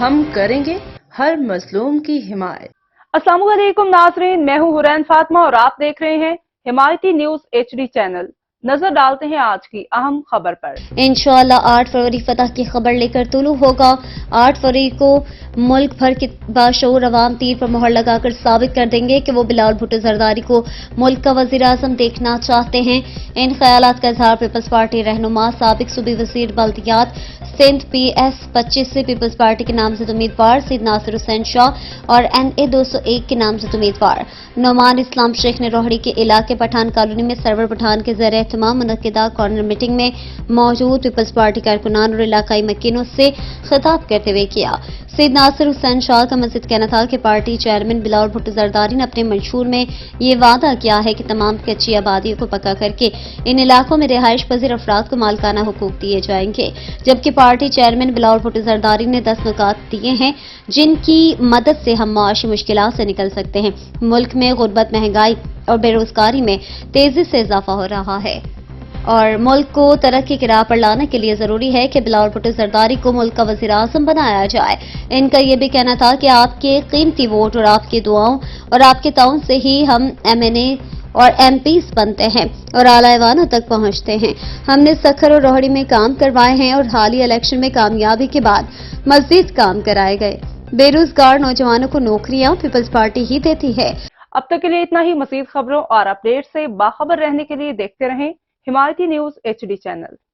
ہم کریں گے ہر مظلوم کی حمایت۔ السلام علیکم ناظرین، میں ہوں حرین فاطمہ اور آپ دیکھ رہے ہیں حمایتی نیوز HD چینل۔ نظر ڈالتے ہیں آج کی اہم خبر پر۔ انشاءاللہ 8 فروری فتح کی خبر لے کر طلوع ہوگا۔ 8 فروری کو ملک بھر کے باشعور عوام تیر پر مہر لگا کر ثابت کر دیں گے کہ وہ بلاول بھٹو زرداری کو ملک کا وزیر اعظم دیکھنا چاہتے ہیں۔ ان خیالات کا اظہار پیپلز پارٹی رہنما سابق صوبائی وزیر بلدیات سندھ PS 25 سے پیپلز پارٹی کے نامزد امیدوار سید ناصر حسین شاہ اور NA 201 کے نامزد امیدوار نعمان اسلام شیخ نے روہڑی کے علاقے پٹھان کالونی میں سرور پٹھان کے زیر اہتمام منعقدہ کارنر میٹنگ میں موجود پیپلز پارٹی کارکنان اور علاقائی مکینوں سے خطاب کرتے ہوئے کیا۔ سید ناصر حسین شاہ کا مزید کہنا تھا کہ پارٹی چیئرمین بلاول بھٹو زرداری نے اپنے منشور میں یہ وعدہ کیا ہے کہ تمام کچی آبادیوں کو پکا کر کے ان علاقوں میں رہائش پذیر افراد کو مالکانہ حقوق دیے جائیں گے، جبکہ پارٹی چیئرمین بلاول بھٹو زرداری نے 10 نکات دیے ہیں جن کی مدد سے ہم معاشی مشکلات سے نکل سکتے ہیں۔ ملک میں غربت، مہنگائی اور بے روزگاری میں تیزی سے اضافہ ہو رہا ہے اور ملک کو ترقی کی راہ پر لانے کے لیے ضروری ہے کہ بلاول بھٹو زرداری کو ملک کا وزیر اعظم بنایا جائے۔ ان کا یہ بھی کہنا تھا کہ آپ کے قیمتی ووٹ اور آپ کی دعاؤں اور آپ کے تعاون سے ہی ہم MNA اور MPs بنتے ہیں اور اعلی ایوانوں تک پہنچتے ہیں۔ ہم نے سکھر اور روہڑی میں کام کروائے ہیں اور حالیہ الیکشن میں کامیابی کے بعد مزید کام کرائے گئے۔ بے روزگار نوجوانوں کو نوکریاں پیپلز پارٹی ہی دیتی ہے۔ اب تک کے لیے اتنا ہی۔ مزید خبروں اور اپڈیٹ سے باخبر رہنے کے لیے دیکھتے رہیں حمایتی نیوز HD چینل۔